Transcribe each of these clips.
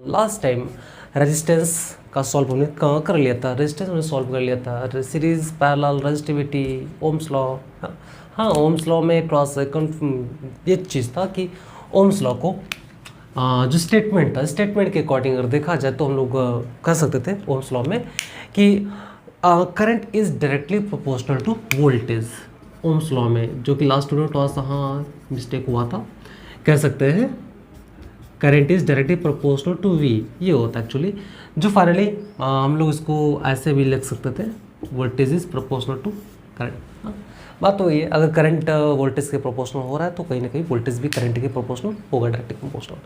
Last time resistance का solve हमने कहाँ कर लिया था, रेजिस्टेंस हमने सॉल्व कर लिया था, series parallel resistivity, Ohm's law. हाँ, ओम्स लॉ में क्रॉस ये चीज़ था कि ओम्स लॉ को जो स्टेटमेंट था, स्टेटमेंट के अकॉर्डिंग अगर देखा जाए तो हम लोग कह सकते थे ओम्स लॉ में कि current is directly proportional to voltage. Ohm's law में जो कि लास्ट में थोड़ा सा हाँ मिस्टेक हुआ था, कह सकते हैं current is directly proportional to V, ये होता है एक्चुअली। जो फाइनली हम लोग इसको ऐसे भी लिख सकते थे, voltage is proportional to current. बात तो ये, अगर करंट वोल्टेज के प्रोपोर्शनल हो रहा है तो कहीं ना कहीं वोल्टेज भी करंट के प्रोपोर्शनल होगा, डायरेक्टली प्रोपोर्शनल।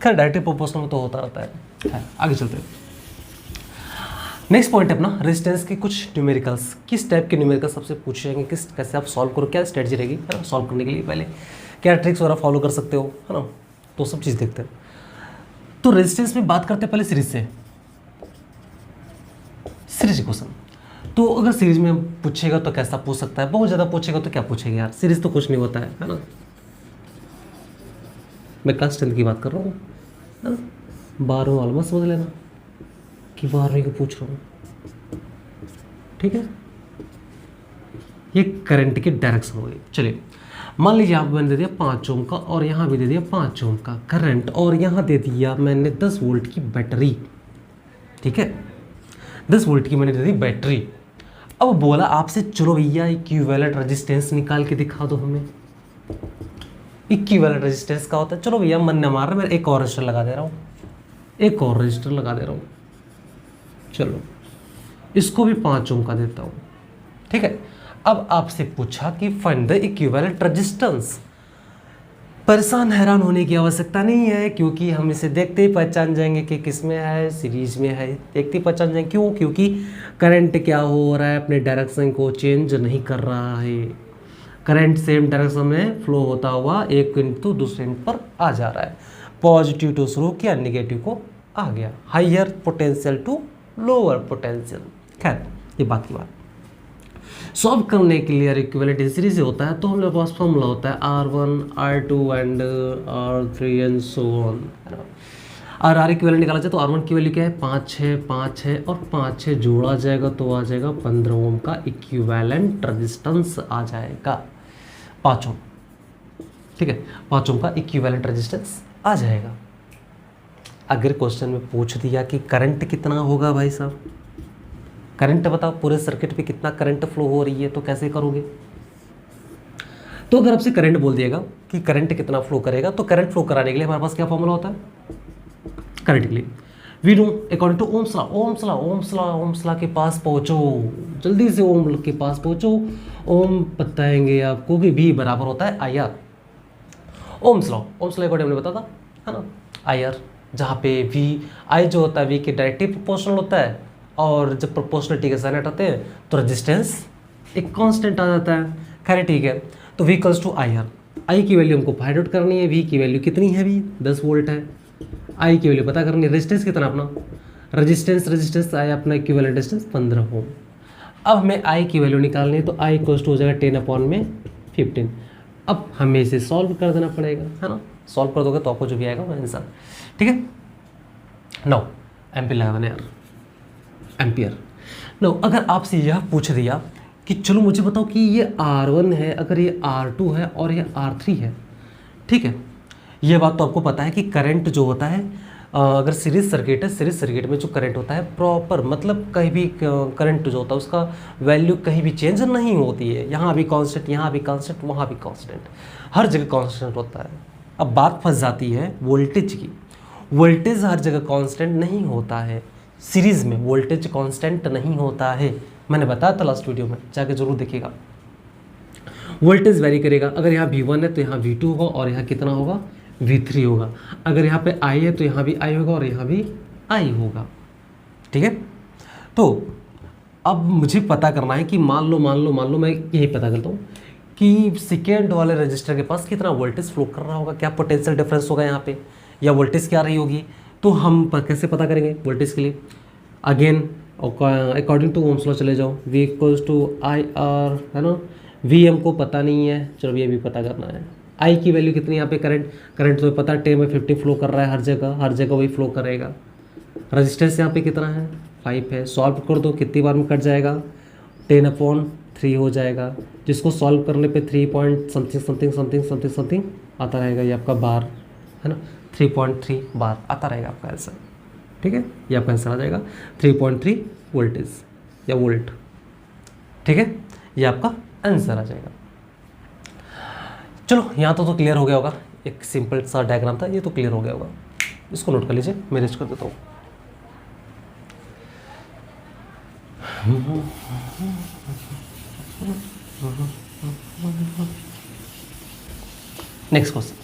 खैर डायरेक्टली प्रोपोर्शनल में तो होता रहता है। आगे चलते हैं। नेक्स्ट पॉइंट है अपना रेजिस्टेंस के कुछ न्यूमेरिकल्स। किस टाइप के न्यूमेरिकल्स सबसे पूछे जाएंगे, किस कैसे आप सॉल्व करो, क्या स्ट्रेटजी रहेगी है ना सॉल्व करने के लिए, पहले क्या ट्रिक्स वगैरह फॉलो कर सकते हो है ना, तो सब चीज़ देखते हैं। तो रेजिस्टेंस में बात करते हैं पहले सीरीज से, सीरीज क्वेश्चन। तो अगर सीरीज में पूछेगा तो कैसा पूछ सकता है, बहुत ज़्यादा पूछेगा तो क्या पूछेगा यार, सीरीज तो कुछ नहीं होता है ना। मैं क्लास 10 की बात कर रहा हूँ है ना, 12वीं वाला मत समझ लेना कि 12वीं को पूछ रहा हूँ, ठीक है। ये करंट की डायरेक्शन हो गई। चलिए मान लीजिए आप मैंने दे दिया 5 ओम का और यहाँ भी दे दिया 5 ओम का करंट, और यहाँ दे दिया मैंने 10 वोल्ट की बैटरी, ठीक है, 10 वोल्ट की मैंने दे दी बैटरी। अब बोला आपसे चलो भैया इक्विवेलेंट रेजिस्टेंस निकाल के दिखा दो हमें। इक्विवेलेंट रेजिस्टेंस का होता है, चलो भैया मन न मार रहा, मैं एक और रजिस्टर लगा दे रहा हूँ, एक और रजिस्टर लगा दे रहा हूँ, चलो इसको भी 5 ओम का देता हूँ, ठीक है। अब आपसे पूछा कि फाइंड द इक्विवेलेंट रेजिस्टेंस। परेशान हैरान होने की आवश्यकता नहीं है, क्योंकि हम इसे देखते ही पहचान जाएंगे कि किस में है, सीरीज में है, देखते ही पहचान जाएंगे। क्यों? क्योंकि करंट क्या हो रहा है, अपने डायरेक्शन को चेंज नहीं कर रहा है। करंट सेम डायरेक्शन में फ्लो होता हुआ एक इंट टू दूसरे इंट पर आ जा रहा है, पॉजिटिव टू शुरू किया, निगेटिव को आ गया, higher potential to lower potential. खैर ये बात की बात। सॉल्व करने के लिए इक्विवेलेंट सीरीज होता है तो हमारे पास फॉर्मूला होता है R1 R2 and R3 and so on. और R इक्विवेलेंट निकाला जाए तो R1 की वैल्यू क्या है, 5 है और 5 जोड़ा जाएगा तो आ जाएगा 15 ओम का इक्विवेलेंट रेजिस्टेंस आ जाएगा, 5 ओम, ठीक है, 5 ओम का इक्विवेलेंट रेजिस्टेंस आ जाएगा। अगर क्वेश्चन में पूछ दिया कि करंट कितना होगा भाई साहब, करंट बताओ पूरे सर्किट पे कितना करंट फ्लो हो रही है, तो कैसे करोगे। तो अगर आपसे करंट बोल दिएगा कि करंट कितना फ्लो करेगा, तो करंट फ्लो कराने के लिए हमारे पास क्या फॉर्मूला होता है करंट के लिए, we know according to Ohm's law. Ohm's law के पास पहुंचो, जल्दी से ओम के पास पहुंचो। ओम बताएंगे आपको कि V बराबर होता है IR। ओम्स लॉ अकॉर्डिंग हमने बताया था है ना, IR, जहाँ पे V I जो होता है V के डायरेक्टली प्रोपोर्शनल होता है, और जब प्रोपोर्शनलिटी के साइन हटाते हैं तो रेजिस्टेंस एक कांस्टेंट आ जाता है। खैर ठीक है, तो V equals to IR। I की वैल्यू हमको फाइंड आउट करनी है, V की वैल्यू कितनी है, V 10 वोल्ट है, I की वैल्यू पता करनी है, रेजिस्टेंस कितना अपना, रेजिस्टेंस आया अपना इक्विवेलेंट रेजिस्टेंस 15 ओम। अब हमें I की वैल्यू निकालनी है तो I इक्वल्स टू हो जाएगा 10/15। अब हमें इसे सॉल्व कर देना पड़ेगा है ना, सॉल्व कर दोगे तो आपको जो भी आएगा वो आंसर, ठीक है। नाउ एम्पीयर लगा देना यार, एम्पियर। नो अगर आपसे यह पूछ दिया कि चलो मुझे बताओ कि ये R1 है, अगर ये R2 है और ये R3 है, ठीक है, ये बात तो आपको पता है कि करंट जो होता है अगर सीरीज सर्किट है, सीरीज सर्किट में जो करंट होता है प्रॉपर, मतलब कहीं भी करंट जो होता है उसका वैल्यू कहीं भी चेंज नहीं होती है, यहाँ भी कांस्टेंट, यहाँ भी कांस्टेंट, वहाँ भी कांस्टेंट, हर जगह कांस्टेंट होता है। अब बात फंस जाती है वोल्टेज की, वोल्टेज हर जगह कांस्टेंट नहीं होता है, सीरीज में वोल्टेज कांस्टेंट नहीं होता है, मैंने बताया था लास्ट वीडियो में, जाके जरूर देखिएगा। वोल्टेज वेरी करेगा, अगर यहाँ V1 है तो यहाँ V2 होगा और यहाँ कितना होगा V3 होगा, अगर यहाँ पे I है तो यहाँ भी I होगा और यहाँ भी I होगा, ठीक है। तो अब मुझे पता करना है कि मान लो मैं यही पता करता हूँ कि सेकेंड वाले रजिस्टर के पास कितना वोल्टेज फ्लो कर रहा होगा, क्या पोटेंशियल डिफरेंस होगा यहाँ पे, या वोल्टेज क्या रही होगी। तो हम कैसे पता करेंगे वोल्टेज के लिए, again according to Ohm's law चले जाओ, V इक्वल्स टू IR है ना, V हमको पता नहीं है, चलो ये भी पता करना है, आई की वैल्यू कितनी यहाँ पे करंट तो पता है 10/50 फ्लो कर रहा है हर जगह वही फ्लो करेगा। रजिस्टेंस यहाँ पे कितना है 5 है। सॉल्व कर दो कितनी बार में कट जाएगा 10/3 हो जाएगा, जिसको सॉल्व करने पे 3 पॉइंट समथिंग आता रहेगा, ये आपका बार है ना 3.3 बार आता रहेगा आपका आंसर। ठीक है, ये आपका आंसर आ जाएगा 3.3 वोल्टेज या वोल्ट। ठीक है, ये आपका आंसर आ जाएगा। चलो यहाँ तो क्लियर हो गया होगा, एक सिंपल सा डायग्राम था, ये तो क्लियर हो गया होगा। इसको नोट कर लीजिए, मैं रेस्ट कर देता हूँ। नेक्स्ट क्वेश्चन,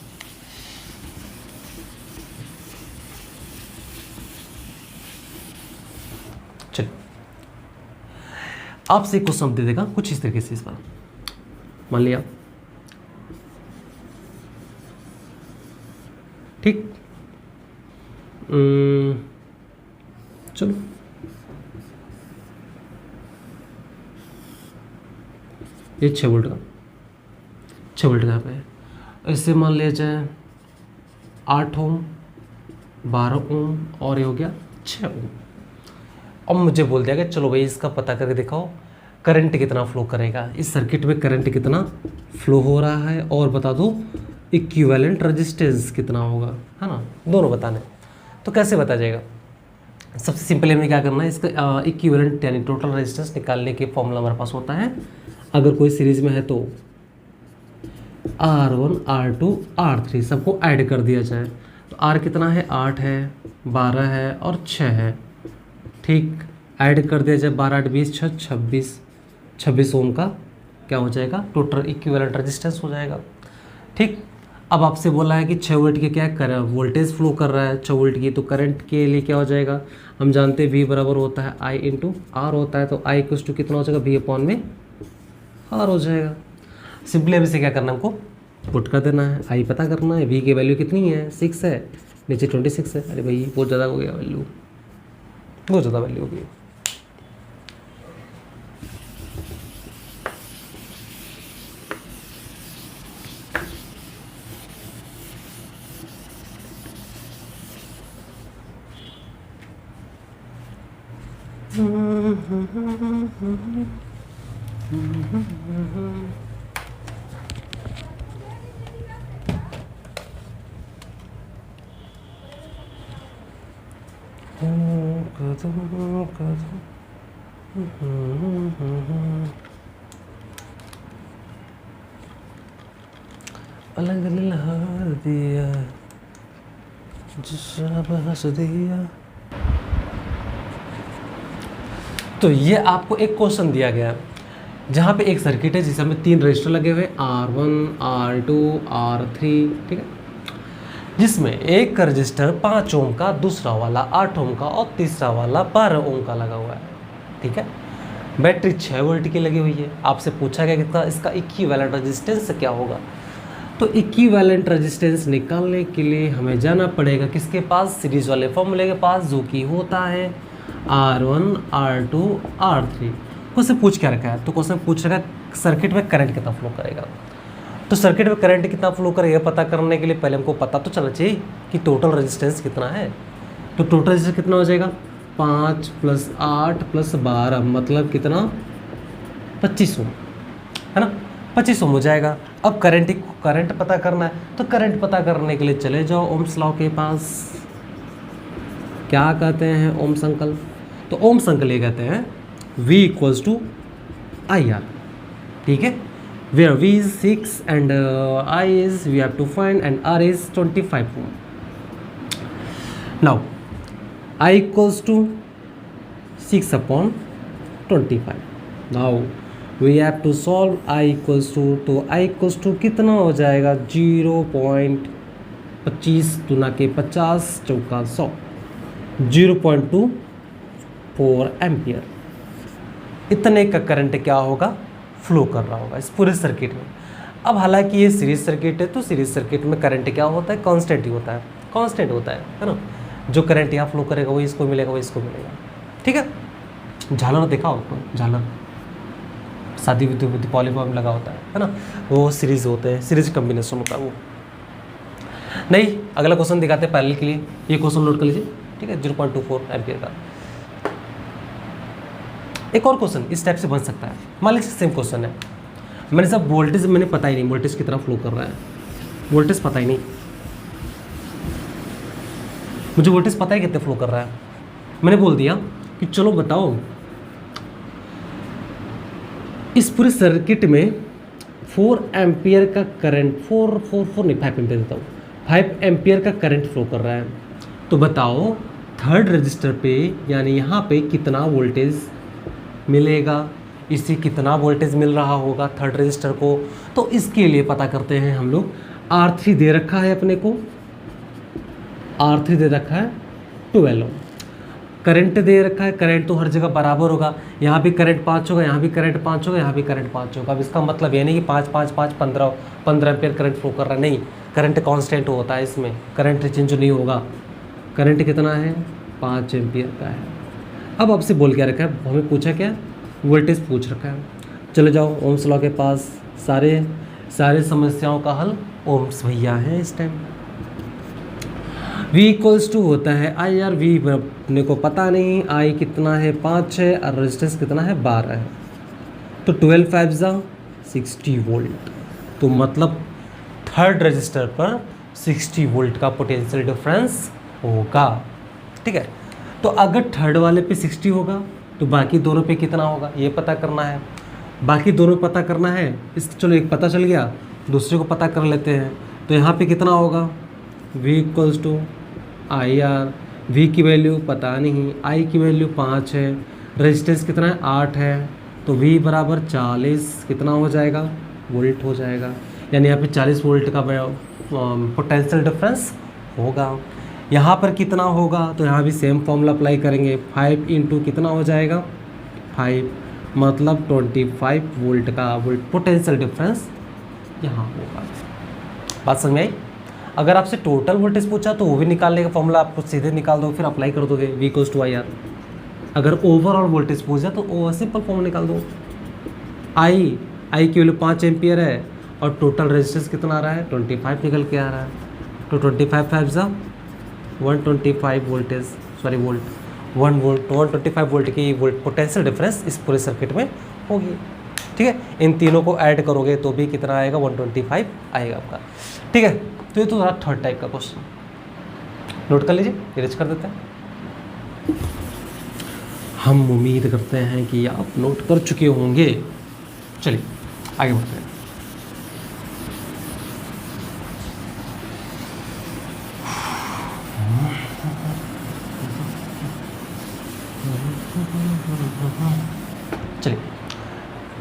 चलिए आपसे एक क्वेश्चन दे देगा कुछ इस तरीके से। इस बार मान लिया, ठीक, चलो ये 6 वोल्ट का यहाँ पे है। इससे मान लिया जाए 8 ओम, 12 ओम और ये हो गया 6 ओम। अब मुझे बोल दिया कि चलो भाई इसका पता करके दिखाओ करंट कितना फ्लो करेगा, इस सर्किट में करंट कितना फ्लो हो रहा है, और बता दो इक्विवेलेंट रेजिस्टेंस कितना होगा, है ना, दोनों बताने। तो कैसे बता जाएगा? सबसे सिंपल हमें क्या करना है, इसका इक्विवेलेंट यानी टोटल रेजिस्टेंस निकालने के फॉर्मूला हमारे पास होता है। अगर कोई सीरीज में है तो R1 R2 R3 सबको ऐड कर दिया जाए तो R कितना है 8 है, 12 है और 6 है। ठीक, ऐड कर दिया जाए 12 8 20 6 26 ओम का क्या हो जाएगा टोटल इक्विवेलेंट रेजिस्टेंस हो जाएगा। ठीक, अब आपसे बोला है कि 6 वोल्ट के क्या कर वोल्टेज फ्लो कर रहा है 6 वोल्ट की, तो करंट के लिए क्या हो जाएगा, हम जानते हैं V बराबर होता है I इंटू R होता है, तो I इक्वल टू कितना हो जाएगा V अपॉन में R हो जाएगा। सिंपली अब इसे क्या करना है, हमको पुट कर देना है, I पता करना है, V की वैल्यू कितनी है 6 है, नीचे 26 है। अरे भाई बहुत ज़्यादा हो गया वैल्यू, बहुत ज़्यादा वैल्यू हो गई। अलग लहर दिया हंस दिया। तो ये आपको एक क्वेश्चन दिया गया जहाँ पे एक सर्किट है जिसमें 3 रजिस्टर लगे हुए R1 R2 R3, ठीक है, जिसमें एक रजिस्टर 5 ओम का, दूसरा वाला 8 ओम का और तीसरा वाला 12 ओम का लगा हुआ है। ठीक है, बैटरी 6 वोल्ट की लगी हुई है। आपसे पूछा गया कि इसका इक्विवेलेंट रेजिस्टेंस क्या होगा। तो इक्विवेलेंट रेजिस्टेंस निकालने के लिए हमें जाना पड़ेगा किसके पास, सीरीज वाले फॉर्मूले के पास, जो कि होता है R1 R2 R3। क्वेश्चन पूछ क्या रखा है, तो क्वेश्चन पूछ रखा है सर्किट में करंट कितना फ्लो करेगा। तो सर्किट में करंट कितना फ्लो करेगा पता करने के लिए पहले हमको पता तो चलना चाहिए कि टोटल रेजिस्टेंस कितना है। तो टोटल रेजिस्टेंस कितना हो जाएगा 5 + 8 + 12 मतलब कितना 25 ओम, है ना, 25 ओम हो जाएगा। अब करंट पता करना है, तो करंट पता करने के लिए चले जाओ ओम्स लॉ के पास। क्या कहते हैं ओम्स अंकल, तो ओम्स अंकल ये कहते हैं V = IR। ठीक है, where V is 6 and I is we have to find and R is 25 ohm. Now I = 6/25. Now we have to solve I = तो I = कितना हो जाएगा 0.25 गुना के 50 चौका 100 0.24 एम्पियर। इतने का करंट क्या होगा फ्लो कर रहा होगा इस पूरे सर्किट में। अब हालांकि ये सीरीज सर्किट है, तो सीरीज सर्किट में करंट क्या होता है कांस्टेंट ही होता है, कांस्टेंट होता है ना। जो करंट यहाँ फ्लो करेगा वही इसको मिलेगा, वही इसको मिलेगा। ठीक है, झालर देखा आपको, झालर शादी विधि पॉलीमॉर्फ लगा होता है ना, वो सीरीज होते हैं, सीरीज कम्बिनेशन होता है वो। नहीं, अगला क्वेश्चन दिखाते हैं पैरेलल के लिए, ये क्वेश्चन नोट कर लीजिए, ठीक है, 0.24 एम्पियर का। एक और क्वेश्चन इस टाइप से बन सकता है, मान लीजिए सेम क्वेश्चन है, मैंने सब वोल्टेज मैंने पता ही नहीं वोल्टेज की तरफ फ्लो कर रहा है, वोल्टेज पता ही नहीं, मुझे वोल्टेज पता है कितने फ्लो कर रहा है। मैंने बोल दिया कि चलो बताओ इस पूरे सर्किट में 4 एम्पियर का करंट, 4 नहीं 5 एम्पियर देता हूँ, 5 एम्पियर का करंट फ्लो कर रहा है, तो बताओ थर्ड रजिस्टर पे यानी यहाँ पे कितना वोल्टेज मिलेगा, इसे कितना वोल्टेज मिल रहा होगा थर्ड रजिस्टर को। तो इसके लिए पता करते हैं हम लोग, R3 दे रखा है अपने को, R3 दे रखा है 12 ओम, करंट दे रखा है, करंट तो हर जगह बराबर होगा, यहाँ भी करंट 5 होगा, यहाँ भी करंट 5 होगा, यहाँ भी करंट 5 होगा। अब इसका मतलब ये नहीं कि 5 5 5 15 एम्पियर करंट फ्लो कर रहा है, नहीं, करंट कांस्टेंट होता है, इसमें करंट चेंज नहीं होगा। करंट कितना है, 5 एम्पियर का है। अब आपसे बोल क्या रखा है, हमें पूछा क्या, वोल्टेज पूछ रखा है। चले जाओ ओम्स लॉ के पास, सारे समस्याओं का हल ओम्स भैया है इस टाइम। V इक्वल्स टू होता है आई आर, वी अपने को पता नहीं, आई कितना है 5 है और रेजिस्टेंस कितना है 12 है, तो 12 5 जा 60 वोल्ट, तो मतलब थर्ड रजिस्टर पर 60 वोल्ट का पोटेंशियल डिफरेंस होगा, ठीक है। तो अगर थर्ड वाले पे 60 होगा तो बाकी दोनों पे कितना होगा ये पता करना है, बाकी दोनों पता करना है, इस चलो एक पता चल गया, दूसरे को पता कर लेते हैं। तो यहाँ पे कितना होगा, V equals to I R, V की वैल्यू पता नहीं, I की वैल्यू 5 है, रेजिस्टेंस कितना है 8 है, तो V बराबर 40 कितना हो जाएगा, वोल्ट हो जाएगा, यानी यहाँ पे 40 वोल्ट का पोटेंशियल डिफरेंस होगा। यहाँ पर कितना होगा, तो यहाँ भी सेम फॉर्मूला अप्लाई करेंगे, 5 इंटू कितना हो जाएगा 5, मतलब 25 वोल्ट का पोटेंशियल डिफरेंस यहाँ होगा। बात समझ में आई। अगर आपसे टोटल वोल्टेज पूछा तो वो भी निकालने का फॉर्मूला आपको सीधे निकाल दो, फिर अप्लाई कर दोगे V equals to I R. अगर ओवरऑल वोल्टेज पूछा तो वो सिंपल फॉर्मूला निकाल दो, आई की वैल्यू 5 एम्पियर है और टोटल रेजिस्टेंस कितना आ रहा है 25 निकल के आ रहा है, तो 25 5 जा 125 वोल्टेज, सॉरी वोल्ट, 125 वोल्ट की पोटेंशियल डिफरेंस इस पूरे सर्किट में होगी, ठीक है। इन तीनों को ऐड करोगे तो भी कितना आएगा 125 आएगा आपका, ठीक है। तो ये तो रहा थर्ड टाइप का क्वेश्चन, नोट कर लीजिए, इरेज कर देते हैं। हम उम्मीद करते हैं कि आप नोट कर चुके होंगे। चलिए आगे बढ़ते हैं। चलिए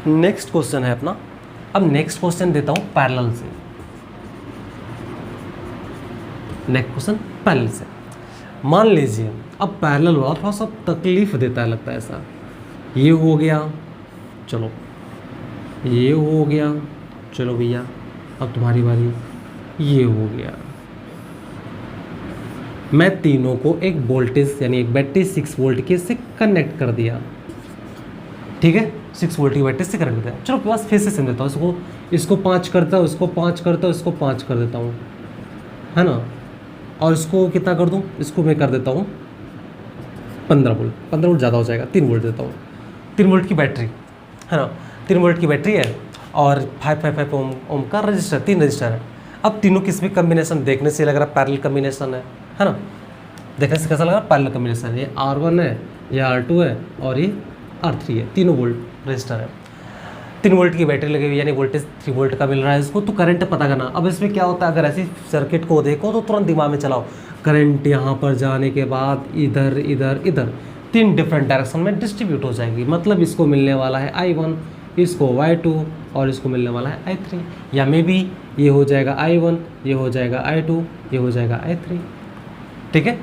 नेक्स्ट क्वेश्चन है अपना, अब नेक्स्ट क्वेश्चन देता हूं पैरेलल से, नेक्स्ट क्वेश्चन पैरेलल से। मान लीजिए अब पैरेलल वाला थोड़ा सा तकलीफ देता है, लगता है ऐसा, ये हो गया, चलो ये हो गया, चलो भैया अब तुम्हारी बारी, ये हो गया। मैं तीनों को एक वोल्टेज यानी एक बैटरी 6 वोल्ट के से कनेक्ट कर दिया, ठीक है, 6 वोल्ट की बैटरी से कनेक्ट कर दिया। चलो के पास फिर से देता हूँ, इसको 5 करता हूँ, इसको 5 करता हूँ, इसको 5 कर देता हूँ, है ना, और इसको कितना कर दूँ, इसको मैं कर देता हूँ 15 वोल्ट, 15 वोल्ट ज़्यादा हो जाएगा, 3 वोल्ट देता हूँ, 3 वोल्ट की बैटरी है ना, 3 वोल्ट की बैटरी है और 5 ओम का रजिस्टर, 3 रजिस्टर है। अब तीनों किस में कम्बिनेशन देखने से लग रहा है पैरेलल कम्बिनेशन है ना, देखने से कैसा लग रहा है पैरेलल कम्बिनेशन, ये R1 है, ये R2 है और ये R3 है, तीनों वोल्ट रजिस्टर है, 3 वोल्ट की बैटरी लगी हुई, यानी वोल्टेज 3 वोल्ट का मिल रहा है इसको। तो करंट पता करना। अब इसमें क्या होता है, अगर ऐसी सर्किट को देखो तो तुरंत दिमाग में चलाओ, करंट यहाँ पर जाने के बाद इधर इधर इधर 3 डिफरेंट डायरेक्शन में डिस्ट्रीब्यूट हो जाएगी, मतलब इसको मिलने वाला है I1, इसको Y2 और इसको मिलने वाला है I3, या मे बी ये हो जाएगा I1, ये हो जाएगा I2, ये हो जाएगा I3, ठीक है।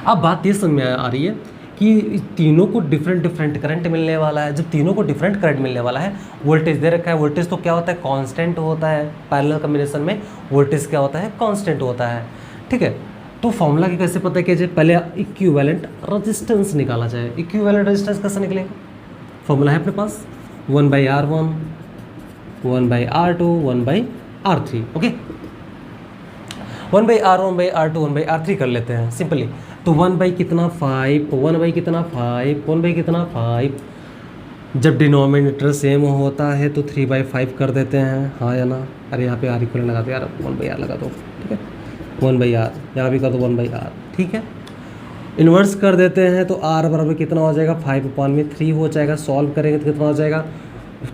अब बात ये समझ में आ रही है कि तीनों को डिफरेंट करंट मिलने वाला है। जब तीनों को डिफरेंट करंट मिलने वाला है, वोल्टेज दे रखा है, वोल्टेज तो क्या होता है कांस्टेंट होता है, पैरेलल कॉम्बिनेशन में वोल्टेज क्या होता है कांस्टेंट होता है, ठीक है। तो फॉर्मूला की कैसे पता किया जाए, पहले इक्विवेलेंट रेजिस्टेंस निकाला जाए। इक्विवेलेंट रेजिस्टेंस कैसे निकलेगा, फॉर्मूला है अपने पास, 1/R1, 1/R2, 1/R3। Okay, 1/R1, 1/R2, 1/R3 कर लेते हैं सिंपली। तो 1 कितना 5, 1 कितना 5, 1 कितना 5। जब डिनोमिनेटर सेम होता है तो 3/5 कर देते हैं, हाँ या ना। अरे यहाँ पे आर इक्वल लगा दो यार, 1/R लगा दो, ठीक है। 1/R यहाँ भी कर दो 1/R, ठीक है। इन्वर्स कर देते हैं तो r बराबर कितना हो जाएगा, 5/3 हो जाएगा। सॉल्व करेंगे तो कितना हो जाएगा,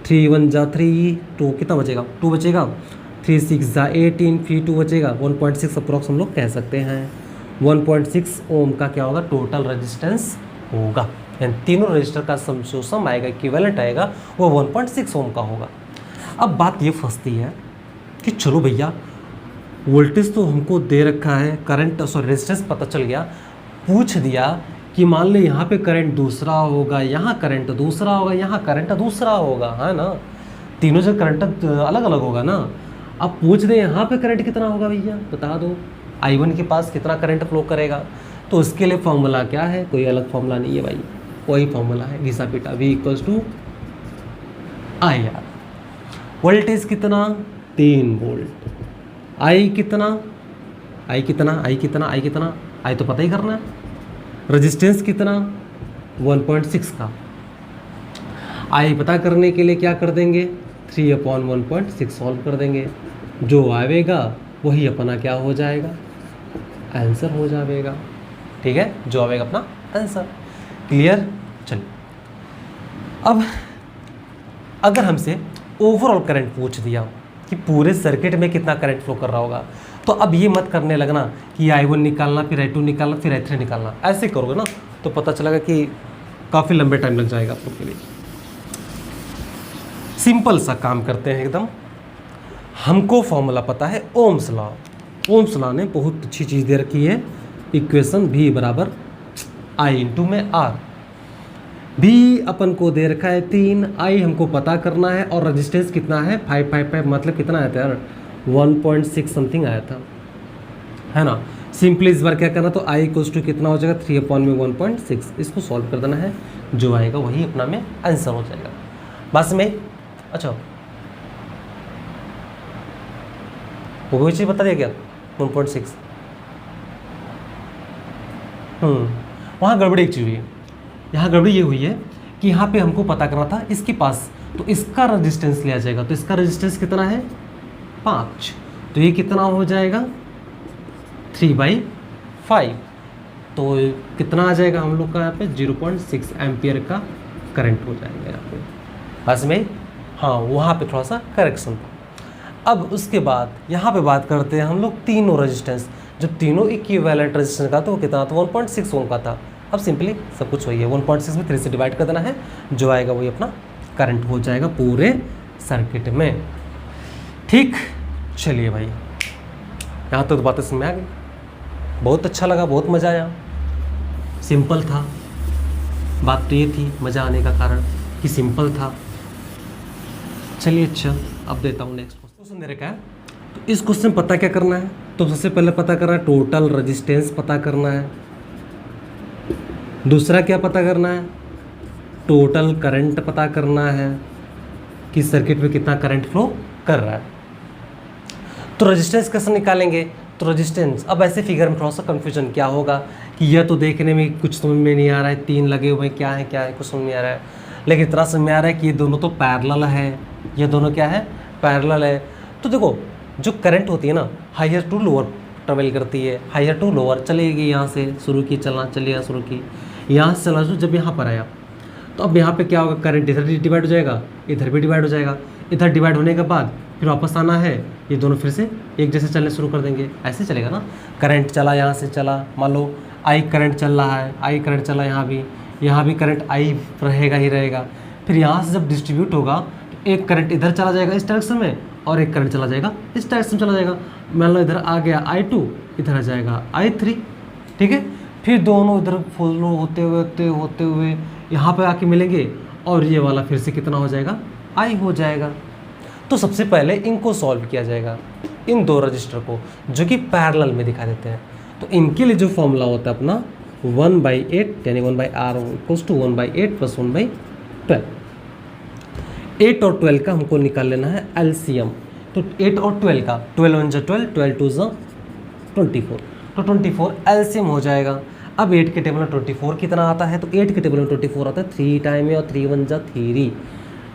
3 1 जा 3, 2 कितना बचेगा, 2 बचेगा। 3 6 जा 18, फिर 2 बचेगा। 1.6 अप्रॉक्स हम लोग कह सकते हैं। 1.6 ओम का क्या होगा, टोटल रेजिस्टेंस होगा। यानी तीनों रजिस्टर का जो सम आएगा, इक्विवेलेंट आएगा, वो 1.6 ओम का होगा। अब बात ये फंसती है कि चलो भैया वोल्टेज तो हमको दे रखा है, करंट सॉरी रेजिस्टेंस पता चल गया, पूछ दिया कि मान ले यहाँ पे करंट दूसरा होगा, यहाँ करंट दूसरा होगा, यहाँ करंट दूसरा होगा, है ना। तीनों जगह करंट अलग अलग होगा ना। अब पूछ दे यहाँ पे करंट कितना होगा भैया, बता दो। I1 के पास कितना करंट फ्लो करेगा, तो उसके लिए फॉर्मूला क्या है, कोई अलग फॉर्मूला नहीं है भाई, वही फॉर्मूला है घिसा पीटा, V = IR। वोल्टेज कितना 3 वोल्ट, I कितना, I कितना, I कितना, I कितना, I तो पता ही करना है। रेजिस्टेंस कितना 1.6 का। I पता करने के लिए क्या कर देंगे, 3/1.6 सॉल्व कर देंगे। जो आएगा वही अपना क्या हो जाएगा, आंसर हो जाएगा, ठीक है। जो आएगा अपना आंसर। क्लियर। चलिए अब अगर हमसे ओवरऑल करंट पूछ दिया कि पूरे सर्किट में कितना करंट फ्लो कर रहा होगा, तो अब ये मत करने लगना कि I1 निकालना, फिर I2 निकालना, फिर I3 निकालना। ऐसे करोगे ना तो पता चलेगा कि काफ़ी लंबे टाइम लग जाएगा आप लोग के लिए। सिंपल सा काम करते हैं एकदम। हमको फॉर्मूला पता है ओम्स लॉ। ओम्स लॉ ने बहुत अच्छी चीज़ दे रखी है, इक्वेशन V = I × में R। भी अपन को दे रखा है 3, I हमको पता करना है, और रेजिस्टेंस कितना है 555, मतलब कितना आया था यार 1.6 समथिंग आया था, है ना। सिंपली इस बार क्या करना, तो I = कितना हो जाएगा 3/1.6। इसको सॉल्व कर देना है, जो आएगा वही अपना में आंसर हो जाएगा। बस में अच्छा वो कोई चीज़ बता दिया क्या 1.6। वहाँ गड़बड़ी एक चीज़ हुई है। यहाँ गड़बड़ी ये हुई है कि यहाँ पे हमको पता करना था इसके पास, तो इसका रेजिस्टेंस लिया जाएगा। तो इसका रेजिस्टेंस कितना है 5, तो ये कितना हो जाएगा 3/5। तो कितना आ जाएगा हम लोग का यहाँ पे 0.6 एम्पियर का करंट हो जाएगा यहाँ पे। बस में हाँ वहाँ पे थोड़ा सा करेक्शन था। अब उसके बाद यहाँ पे बात करते हैं हम लोग तीनों रेजिस्टेंस। जब तीनों इक्विवेलेंट रेजिस्टेंस का तो वो कितना था 1.6 ओम का था। अब सिंपली सब कुछ वही है, 1.6 में 3 से डिवाइड कर देना है, जो आएगा वही अपना करंट हो जाएगा पूरे सर्किट में। ठीक, चलिए भाई यहाँ तक तो बातें समझ में आ गई। बहुत अच्छा लगा, बहुत मज़ा आया। सिंपल था, बात तो ये थी मज़ा आने का कारण कि सिंपल था। चलिए अच्छा अब देता हूँ नेक्स्ट क्वेश्चन दे रखा है। तो इस क्वेश्चन पता क्या करना है, तो सबसे पहले पता करना है टोटल रेजिस्टेंस पता करना है। दूसरा क्या पता करना है, टोटल करंट पता करना है कि सर्किट में कितना करंट फ्लो कर रहा है। तो रेजिस्टेंस कैसे निकालेंगे, तो रेजिस्टेंस अब ऐसे फिगर में थोड़ा सा कन्फ्यूजन क्या होगा कि यह तो देखने में कुछ समझ में नहीं आ रहा है, 3 लगे हुए क्या है कुछ समझ में आ रहा है, लेकिन इतना समझ में आ रहा है कि ये दोनों तो पैरेलल है, ये दोनों क्या है पैरेलल है। तो देखो जो करंट होती है ना हायर टू लोअर ट्रेवल करती है, हायर टू लोअर चलेगी, यहाँ से शुरू की चलना, चलिए यहाँ शुरू की, यहाँ से चला जब यहाँ पर आया तो अब यहाँ पे क्या होगा, करंट इधर डिवाइड हो जाएगा, इधर भी डिवाइड हो जाएगा। इधर डिवाइड होने के बाद फिर वापस आना है, ये दोनों फिर से एक जैसे चलने शुरू कर देंगे, ऐसे चलेगा ना। करंट चला यहाँ से चला, मान लो आई करंट चल रहा है, आई करंट चला यहाँ भी करंट आई रहेगा ही रहेगा। फिर यहाँ से जब डिस्ट्रीब्यूट होगा तो एक करंट इधर चला जाएगा इस डायरेक्शन में, और एक करंट चला जाएगा इस डायरेक्शन चला जाएगा। मान लो इधर आ गया I2, इधर आ जाएगा I3, ठीक है। फिर दोनों इधर फॉलो होते हुए यहाँ पे आके मिलेंगे, और ये वाला फिर से कितना हो जाएगा I हो जाएगा। तो सबसे पहले इनको सॉल्व किया जाएगा, इन दो रजिस्टर को जो कि पैरेलल में दिखा देते हैं। तो इनके लिए जो फॉर्मूला होता है अपना 1/8 यानी 1/R = 1/8 + 1/12। 8 और 12 का हमको निकाल लेना है एलसीएम। तो 8 और 12 का 12 1 जा 12, 12 2 जा 24, तो 24 एलसीएम हो जाएगा। अब 8 के टेबल में 24 कितना आता है, तो 8 के टेबल में 24 आता है 3 टाइम में, और 3 1 जा 3।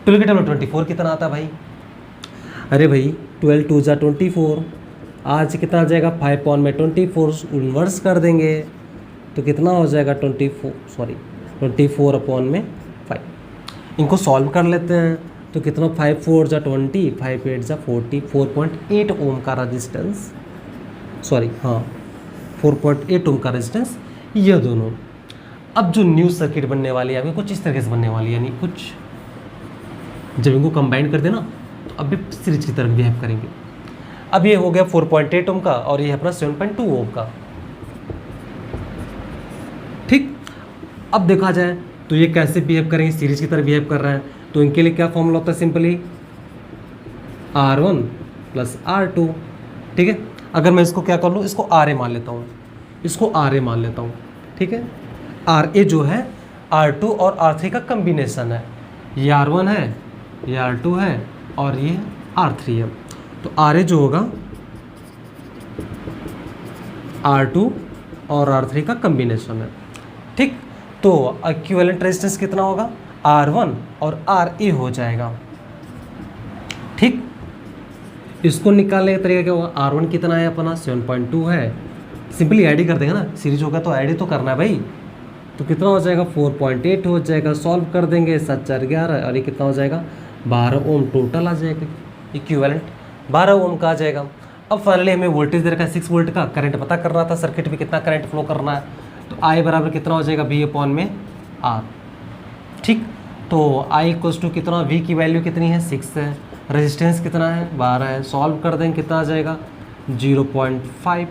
12 के टेबल में 24 कितना आता है भाई, अरे भाई 12 2 जा 24, आज कितना आ जाएगा 5 पॉन में 24 इन्वर्स कर देंगे तो कितना हो जाएगा 24 अपॉन में 5। इनको सॉल्व कर लेते हैं तो कितना 5 4 जा 20, 5 8 जा 40, 4.8 ओम का रेजिस्टेंस, सॉरी हाँ 4.8 ओम का रेजिस्टेंस ये दोनों। अब जो न्यू सर्किट बनने वाली है अभी कुछ इस तरीके से बनने वाली है, यानी कुछ जब इनको कंबाइन कर देना तो अब भी सीरीज की तरह बिहेव करेंगे। अब ये हो गया 4.8 ओम का और ये अपना 7.2 ओम का, ठीक। अब देखा जाए तो ये कैसे बिहेव करेंगे, सीरीज की तरह बिहेव कर रहे हैं, तो इनके लिए क्या फॉर्मूला होता है, सिंपली R1 प्लस R2, ठीक है। अगर मैं इसको क्या कर लूँ, इसको RA मान लेता हूँ, इसको RA मान लेता हूँ, ठीक है। RA जो है R2 और R3 का कम्बिनेशन है, ये R1 है, ये R2 है और ये R3 है। तो RA जो होगा R2 और R3 का कम्बिनेशन है, ठीक। तो इक्विवेलेंट रेजिस्टेंस कितना होगा, R1 और RA हो जाएगा, ठीक। इसको निकालने का तरीका क्या होगा, R1 कितना है अपना 7.2 है, सिंपली ऐड ही कर देंगे ना, सीरीज होगा तो ऐड ही तो करना है भाई। तो कितना हो जाएगा 4.8 हो जाएगा, सॉल्व कर देंगे 7 4 11 और ये कितना हो जाएगा 12 ओम टोटल आ जाएगा, इक्विवेलेंट 12 ओम का आ जाएगा। अब फाइनली हमें वोल्टेज दे रखा है 6 वोल्ट का, करंट पता करना था सर्किट में कितना करंट फ्लो करना है, तो I बराबर कितना हो जाएगा V अपॉन में R, ठीक। तो I इक्वल्स टू कितना, V की वैल्यू कितनी है 6 है, रेजिस्टेंस कितना है 12 है, सॉल्व कर देंगे कितना आ जाएगा 0.5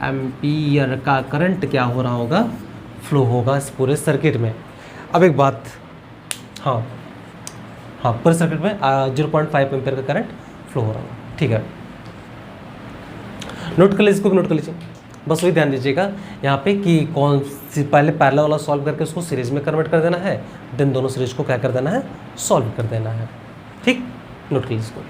एम्पीयर का करंट क्या हो रहा होगा, फ्लो होगा इस पूरे सर्किट में। अब एक बात, हाँ पूरे सर्किट में 0.5 एम्पीयर का करंट फ्लो हो रहा होगा, ठीक है। नोट कर लीजिए, इसको भी नोट कर लीजिए, बस वही ध्यान दीजिएगा यहाँ पे कि कौन सी पहले पैरेलल वाला सॉल्व करके उसको सीरीज में कन्वर्ट कर देना है, देन दोनों सीरीज को क्या कर देना है, सॉल्व कर देना है, ठीक। नोट कर लीजिए इसको।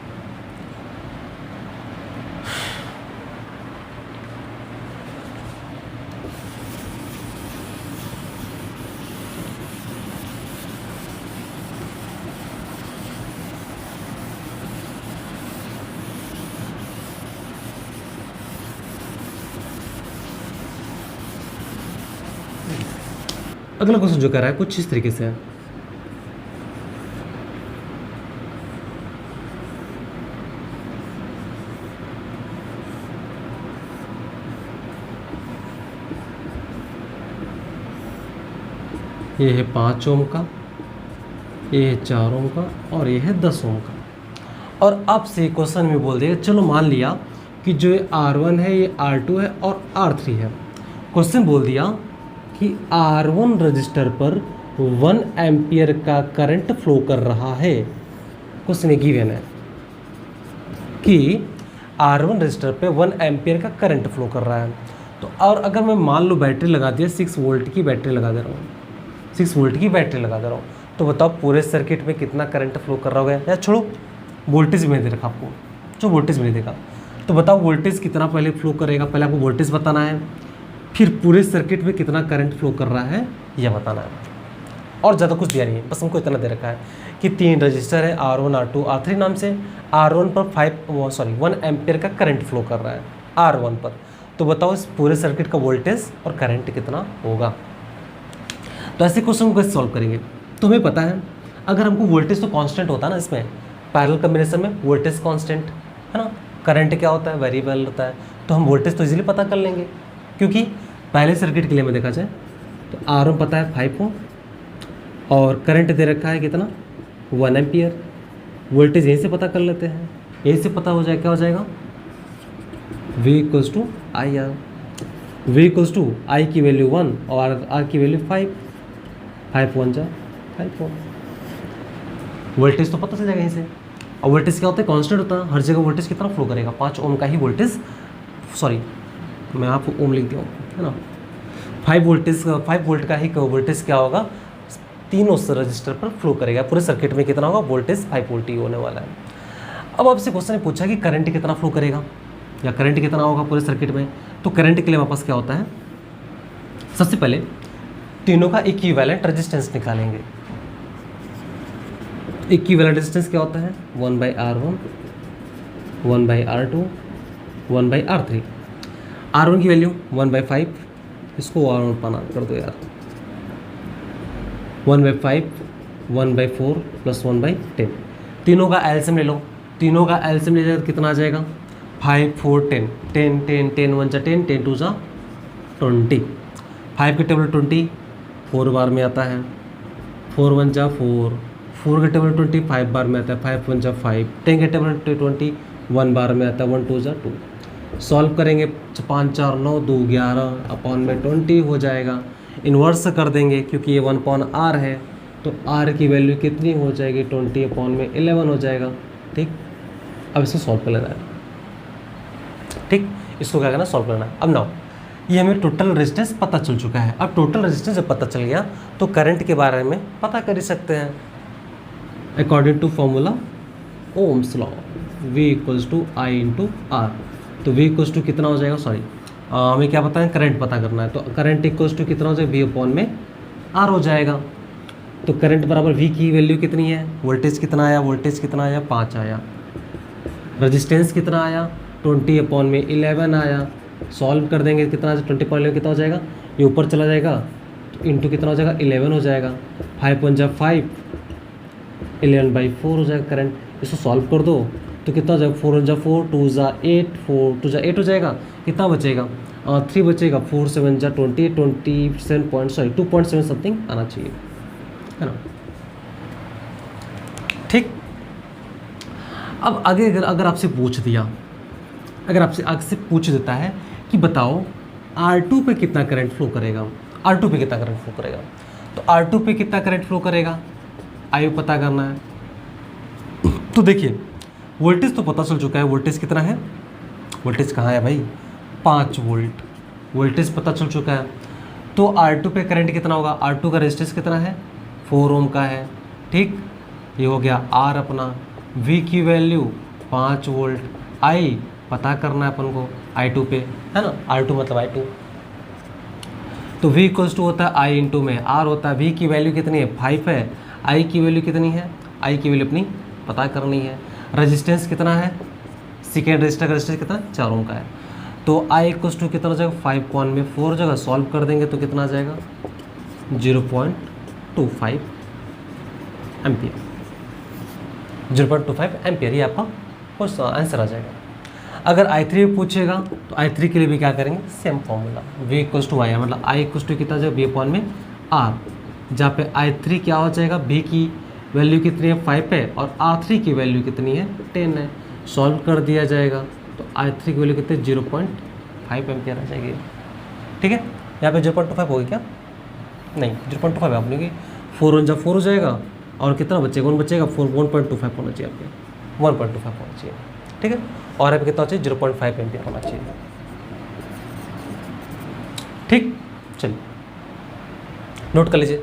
अगला क्वेश्चन जो कर रहा है कुछ इस तरीके से है, ये है 5 ओम का, ये है 4 ओम का और ये है 10 ओम का। और आपसे क्वेश्चन में बोल दिया, चलो मान लिया कि जो ये R1 है ये R2 है और R3 है। क्वेश्चन बोल दिया कि R1 रजिस्टर पर 1 एम्पियर का करंट फ्लो कर रहा है। क्वेश्चन में गिवन है कि R1 रजिस्टर पे 1 एम्पियर का करंट फ्लो कर रहा है। तो और अगर मैं मान लो बैटरी लगा दिया, 6 वोल्ट की बैटरी लगा दे रहा हूँ, 6 वोल्ट की बैटरी लगा दे रहा हूँ, तो बताओ पूरे सर्किट में कितना करंट फ्लो कर रहा होगा। या छोड़ो, वोल्टेज भी नहीं दे रखा आपको, जो वोल्टेज भी नहीं देगा, तो बताओ वोल्टेज कितना पहले फ्लो करेगा, पहले आपको वोल्टेज बताना है, फिर पूरे सर्किट में कितना करंट फ्लो कर रहा है यह बताना है। और ज़्यादा कुछ दिया नहीं है, बस हमको इतना दे रखा है कि 3 रजिस्टर है R1 R2 R3 नाम से, R1 पर 1 एम्पियर का करंट फ्लो कर रहा है R1 पर। तो बताओ इस पूरे सर्किट का वोल्टेज और करंट कितना होगा। तो ऐसे क्वेश्चन को कैसे सॉल्व करेंगे, तो हमें पता है अगर हमको वोल्टेज तो कांस्टेंट होता है ना, इसमें पैरेलल कॉम्बिनेशन में वोल्टेज कांस्टेंट है ना, करंट क्या होता है वेरिएबल होता है, तो हम वोल्टेज तो इजीली पता कर लेंगे, क्योंकि पहले सर्किट के लिए में देखा जाए तो R1 पता है 5 ओम और करंट दे रखा है कितना 1 एम्पियर। वोल्टेज यहीं से पता कर लेते हैं, यहीं से पता हो जाए क्या हो जाएगा V equals to I R, V equals to I की वैल्यू 1 और R की वैल्यू 5, 5 1 जा 5 ओम। वोल्टेज तो पता चल जाएगा यहीं से। और वोल्टेज क्या होता है कांस्टेंट होता है, हर जगह वोल्टेज कितना फ्लो करेगा 5 ओम का ही वोल्टेज, सॉरी मैं आपको ओम लिख दिया हूँ है ना, 5 वोल्ट का ही वोल्टेज क्या होगा तीनों से रजिस्टर पर फ्लो करेगा। पूरे सर्किट में कितना होगा, वोल्टेज 5 वोल्ट ही होने वाला है। अब आपसे क्वेश्चन पूछा कि करंट कितना फ्लो करेगा या करंट कितना होगा पूरे सर्किट में। तो करंट के लिए हमारे पास क्या होता है, सबसे पहले तीनों का इक्विवेलेंट रेजिस्टेंस निकालेंगे। इक्विवेलेंट रेजिस्टेंस क्या होता है, 1/R1, 1/R2, 1/R3। R1 की वैल्यू 1/5, इसको R1 पाना कर दो यार, 1/5, 1/4 प्लस 1/10। तीनों का एलसीएम ले लो, तीनों का एलसीएम ले जाएगा कितना आ जाएगा, 5, 4, 10, 10, 10, 10 1 जा 10, 10 2 जा 20। 5 के टेबल 20 4 बार में आता है, 4 1 जा 4, 4 के टेबल 20 5 बार में आता है, 5 1 जा 5, 10 के टेबल 20 1 बार में आता है, 1 2 जा 2। सॉल्व करेंगे, 5 4 9 2 11 अपॉन में 20 हो जाएगा। इन्वर्स कर देंगे क्योंकि ये 1/R है, तो R की वैल्यू कितनी हो जाएगी, 20 अपॉन में 11 हो जाएगा। ठीक, अब इसको सॉल्व कर लेना है। ठीक, इसको क्या करना है, सॉल्व करना है। अब नाउ ये हमें टोटल रेजिस्टेंस पता चल चुका है। अब टोटल रेजिस्टेंस जब पता चल गया तो करंट के बारे में पता कर ही सकते हैं according to formula Ohm's law, V equals to I into R। तो V इक्वल्स टू कितना हो जाएगा, सॉरी हमें क्या पता है, करंट पता करना है। तो करंट इक्वल्स टू कितना हो जाएगा, V अपॉन में R हो जाएगा। तो करंट बराबर V की वैल्यू कितनी है, वोल्टेज कितना आया, वोल्टेज कितना आया, 5 आया। रेजिस्टेंस कितना आया, 20 अपॉन में 11 आया। सॉल्व कर देंगे कितना, 20 कितना हो जाएगा, ये ऊपर चला जाएगा तो इंटू कितना हो जाएगा, 11 हो जाएगा। 5 1 जा 5, 11/4 हो जाएगा करंट। इसको सॉल्व कर दो तो कितना हो जाएगा, 4 1 जा 4, 2 जा 8, 4 2 जा 8 हो जाएगा। कितना बचेगा, 3 बचेगा, 4 7 जा 20, 2.7 समथिंग आना चाहिए, है ना। ठीक, अब आगे अगर आपसे पूछ दिया, अगर आपसे आगे से पूछ देता है कि बताओ R2 पे कितना करंट फ्लो करेगा, R2 पे कितना करंट फ्लो करेगा, तो R2 पे कितना करंट फ्लो करेगा आयु पता करना है। तो देखिए वोल्टेज तो पता चल चुका है, वोल्टेज कितना है, वोल्टेज कहाँ है भाई, 5 वोल्ट, वोल्टेज पता चल चुका है। तो R2 पे करंट कितना होगा, R2 का रेजिस्टेंस कितना है, 4 ओम का है। ठीक, ये हो गया R अपना, V की वैल्यू 5 वोल्ट, I पता करना है अपन को I2 पे, है ना, R2 मतलब I2। तो V इक्वल्स टू होता है I इंटू में R होता है। V की वैल्यू कितनी है, 5 है। I की वैल्यू कितनी है, I की वैल्यू अपनी पता करनी है। रेजिस्टेंस कितना है, सेकेंड रजिस्टर का रेजिस्टेंस कितना, 4 ओम का है। तो I इक्वल्स टू कितना हो जाएगा, 5/4 हो जाएगा। सॉल्व कर देंगे तो कितना आ जाएगा, 0.25 एम्पियर, 0.25 एम्पियर, ये आपका आंसर आ जाएगा। अगर I3 पूछेगा तो I3 के लिए भी क्या करेंगे, same formula, V equals to I, मतलब I इक्वल्स टू कितना जाएगा, V अपॉन में R, जहाँ पे I3 क्या हो जाएगा, V की वैल्यू कितनी है, 5 है, और R3 की वैल्यू कितनी है, 10 है। सॉल्व कर दिया जाएगा तो I3 की वैल्यू कितनी, 0.5 एम्पियर आ जाएगी। ठीक है, यहाँ पे 0.25 होगी क्या, नहीं 0.5 आपने की, 4 1 जा 4 हो जाएगा, और कितना बचेगा, 1 बचेगा, 1.25 होना चाहिए आपके, 1.25 होना चाहिए। ठीक है, और यहाँ पे कितना चाहिए, 0.5 एम्पियर होना चाहिए। ठीक, चलिए नोट कर लीजिए।